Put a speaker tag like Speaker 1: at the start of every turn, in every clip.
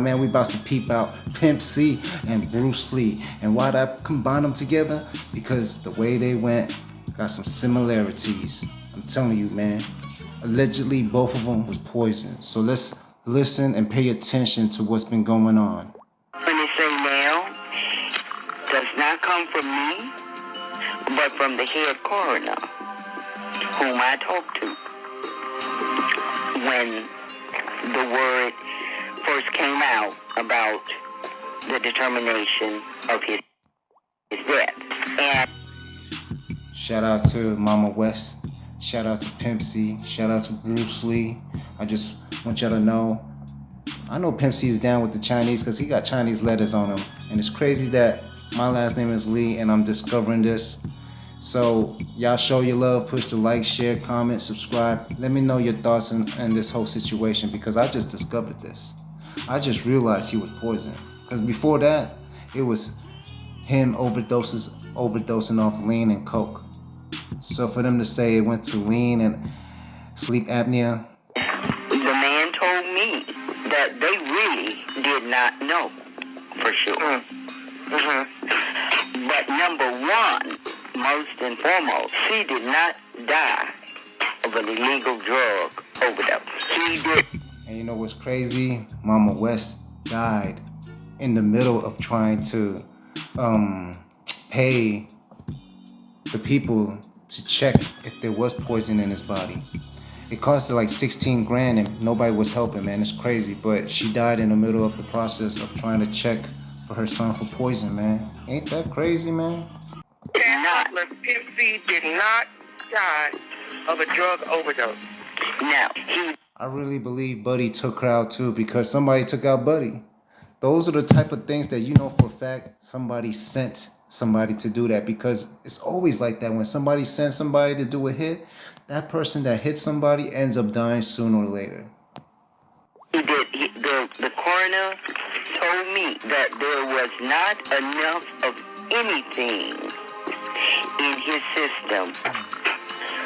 Speaker 1: Man, we about to peep out Pimp C and Bruce Lee. And why'd I combine them together? Because the way they went got some similarities. I'm telling you, man. Allegedly, both of them was poison. So let's listen and pay attention to what's been going on.
Speaker 2: When they say now, does not come from me, but from the head coroner, whom I talked to when the word first came out about the determination of his death. And
Speaker 1: shout out to Mama West. Shout out to Pimp C. Shout out to Bruce Lee. I just want y'all to know, I know Pimp C is down with the Chinese because he got Chinese letters on him. And it's crazy that my last name is Lee and I'm discovering this. So y'all show your love, push the like, share, comment, subscribe. Let me know your thoughts in this whole situation because I just discovered this. I just realized he was poisoned. Because before that, it was him overdosing off lean and coke. So for them to say it went to lean and sleep apnea.
Speaker 2: The man told me that they really did not know for sure. But number one, most and foremost, she did not die of an illegal drug overdose. He did.
Speaker 1: And you know what's crazy? Mama West died in the middle of trying to pay the people to check if there was poison in his body. It costed like 16 grand and nobody was helping, man. It's crazy. But she died in the middle of the process of trying to check for her son for poison, man. Ain't that crazy, man?
Speaker 3: Pimp C did not die of a drug overdose.
Speaker 2: Now,
Speaker 1: I really believe Buddy took her out too because somebody took out Buddy. Those are the type of things that you know for a fact somebody sent somebody to do that, because it's always like that. When somebody sends somebody to do a hit, that person that hit somebody ends up dying sooner or later.
Speaker 2: he did. The coroner told me that there was not enough of anything in his system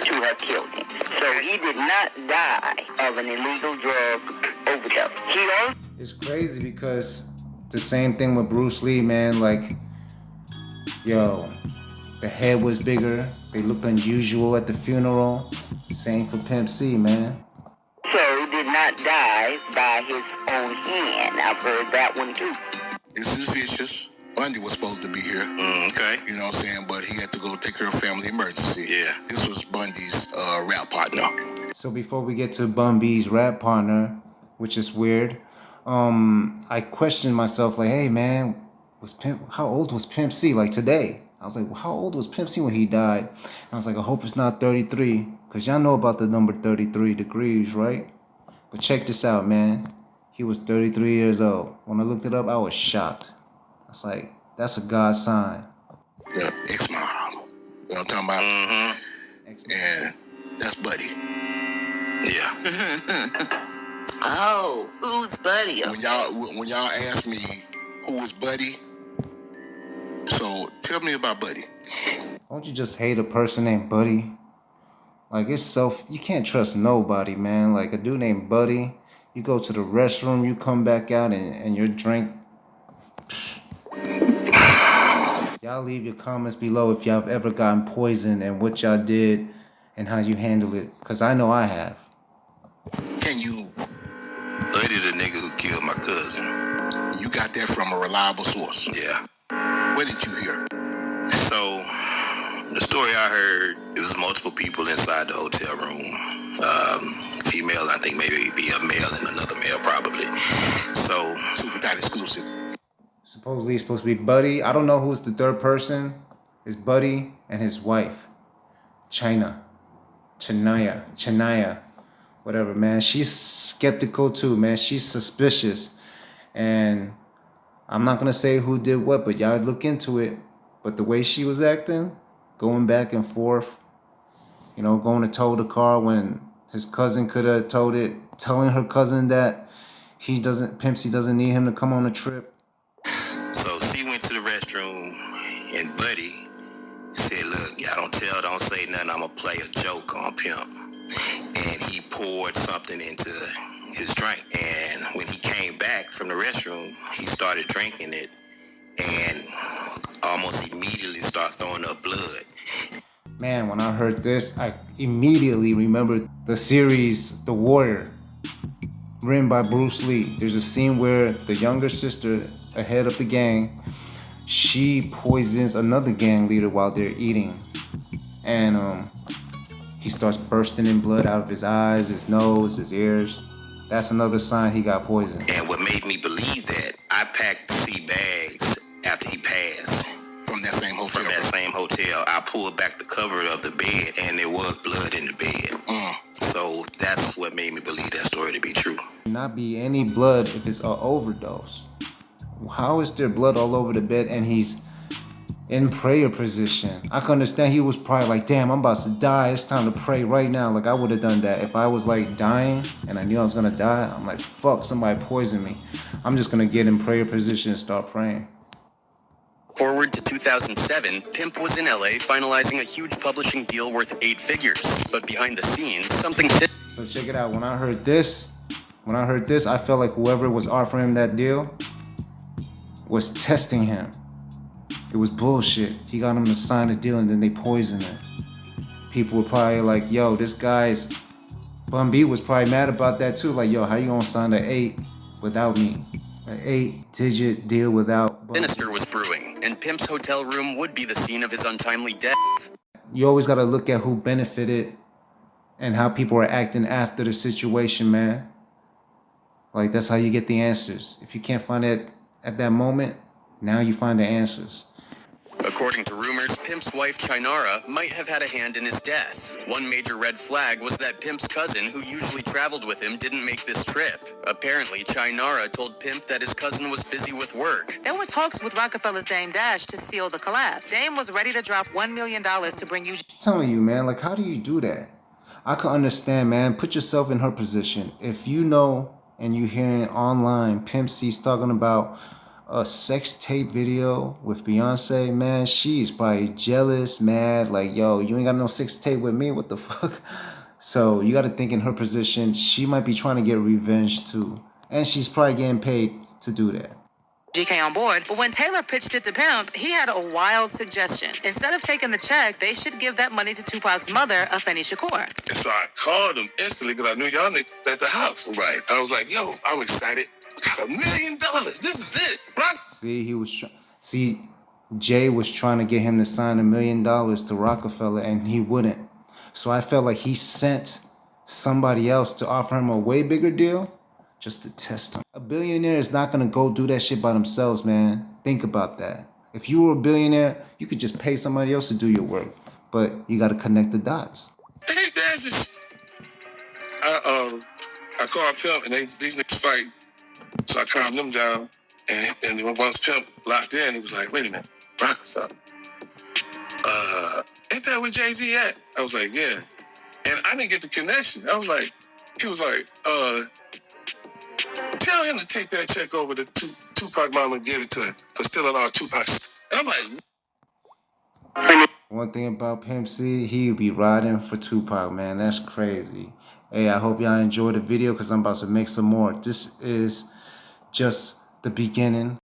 Speaker 2: to have killed him. So he did not die of an illegal drug overdose. He also...
Speaker 1: It's crazy because the same thing with Bruce Lee, man. Like, yo, the head was bigger. They looked unusual at the funeral. Same for Pimp C, man.
Speaker 2: So did not die by his own hand. I've heard that one too.
Speaker 4: This is vicious. Bundy was supposed to be here.
Speaker 5: Okay.
Speaker 4: You know what I'm saying? But he had to go take care of family emergency.
Speaker 5: Yeah.
Speaker 4: This was Bundy's rap partner.
Speaker 1: So before we get to Bun B's rap partner, which is weird, I questioned myself, like, hey man, how old was Pimp C? Like today. I was like, well, how old was Pimp C when he died? And I was like, I hope it's not 33. Because y'all know about the number 33 degrees, right? But check this out, man. He was 33 years old. When I looked it up, I was shocked. I was like, that's a God sign.
Speaker 4: Yeah, ex-mom. You know what I'm talking about?
Speaker 5: Mm-hmm.
Speaker 4: And that's Buddy.
Speaker 5: Yeah.
Speaker 6: Oh, who's Buddy?
Speaker 4: When y'all ask me who is Buddy, so tell me about Buddy.
Speaker 1: Don't you just hate a person named Buddy? Like, you can't trust nobody, man. Like, a dude named Buddy, you go to the restroom, you come back out, and your drink... Y'all leave your comments below if y'all have ever gotten poisoned and what y'all did and how you handled it. Because I know I have.
Speaker 4: Can you...
Speaker 5: Buddy the nigga who killed my cousin.
Speaker 4: You got that from a reliable source.
Speaker 5: Yeah.
Speaker 4: Where did you hear?
Speaker 5: So, the story I heard, it was multiple people inside the hotel room. Female, I think maybe be a male and another male probably. So,
Speaker 4: Super tight exclusive.
Speaker 1: Supposedly it's supposed to be Buddy. I don't know who's the third person. It's Buddy and his wife. Chania. Whatever, man. She's skeptical too, man. She's suspicious. And I'm not going to say who did what, but y'all look into it. But the way she was acting, going back and forth, you know, going to tow the car when his cousin could have towed it, telling her cousin that Pimp C doesn't need him to come on a trip.
Speaker 5: So she went to the restroom and Buddy said, look, y'all don't say nothing. I'm going to play a joke on Pimp. And he poured something into his drink. And when he came back from the restroom, he started drinking it and almost immediately started throwing up blood.
Speaker 1: Man, when I heard this, I immediately remembered the series The Warrior, written by Bruce Lee. There's a scene where the younger sister, ahead of the gang, she poisons another gang leader while they're eating. And he starts bursting in blood out of his eyes, his nose, his ears. That's another sign he got poisoned.
Speaker 5: And what made me believe that, I packed sea bags after he passed.
Speaker 4: From that same hotel.
Speaker 5: From that same hotel. I pulled back the cover of the bed and there was blood in the bed. So that's what made me believe that story to be true.
Speaker 1: Not be any blood if it's an overdose. How is there blood all over the bed and he's in prayer position? I can understand he was probably like, damn, I'm about to die. It's time to pray right now. Like, I would have done that. If I was like dying and I knew I was going to die, I'm like, fuck, somebody poisoned me. I'm just going to get in prayer position and start praying.
Speaker 7: Forward to 2007, Pimp was in LA finalizing a huge publishing deal worth 8 figures. But behind the scenes, something...
Speaker 1: So check it out. When I heard this, I felt like whoever was offering him that deal was testing him. It was bullshit. He got him to sign a deal and then they poisoned him. People were probably like, yo, this guy's... Bun B was probably mad about that too. Like, yo, how you gonna sign an 8 without me? An 8-digit deal without...
Speaker 7: Sinister was brewing, and Pimp's hotel room would be the scene of his untimely death.
Speaker 1: You always gotta look at who benefited and how people are acting after the situation, man. Like, that's how you get the answers. If you can't find it at that moment, now you find the answers.
Speaker 7: According to rumors, Pimp's wife, Chinara, might have had a hand in his death. One major red flag was that Pimp's cousin, who usually traveled with him, didn't make this trip. Apparently, Chinara told Pimp that his cousin was busy with work.
Speaker 6: There were talks with Rockefeller's Dame Dash to seal the collab. Dame was ready to drop $1 million to bring you...
Speaker 1: I'm telling you, man, like, how do you do that? I can understand, man. Put yourself in her position. If you know and you hearing online, Pimp C's talking about a sex tape video with Beyonce, man, she's probably jealous, mad, like, yo, you ain't got no sex tape with me, what the fuck? So you got to think in her position, she might be trying to get revenge too. And she's probably getting paid to do that.
Speaker 6: GK on board, but when Taylor pitched it to Pimp, he had a wild suggestion. Instead of taking the check, they should give that money to Tupac's mother, Afeni Shakur.
Speaker 8: And so I called him instantly because I knew y'all niggas at the house. Right. I was like, yo, I'm excited. I got $1 million. This is it. Right?
Speaker 1: See, Jay was trying to get him to sign $1 million to Rockefeller and he wouldn't. So I felt like he sent somebody else to offer him a way bigger deal just to test him. A billionaire is not gonna go do that shit by themselves, man. Think about that. If you were a billionaire, you could just pay somebody else to do your work, but you gotta connect the dots.
Speaker 8: Hey, there's this. I called Pimp and these niggas fight. So I calmed them down, and once Pimp locked in, he was like, wait a minute, Rockefeller. Ain't that where Jay-Z at? I was like, yeah. And I didn't get the connection. I was like, he was like, tell him to take that check over to Tupac mama and give it to him for stealing all Tupac. And I'm like...
Speaker 1: One thing about Pimp C, he would be riding for Tupac, man. That's crazy. Hey, I hope y'all enjoyed the video because I'm about to make some more. This is just the beginning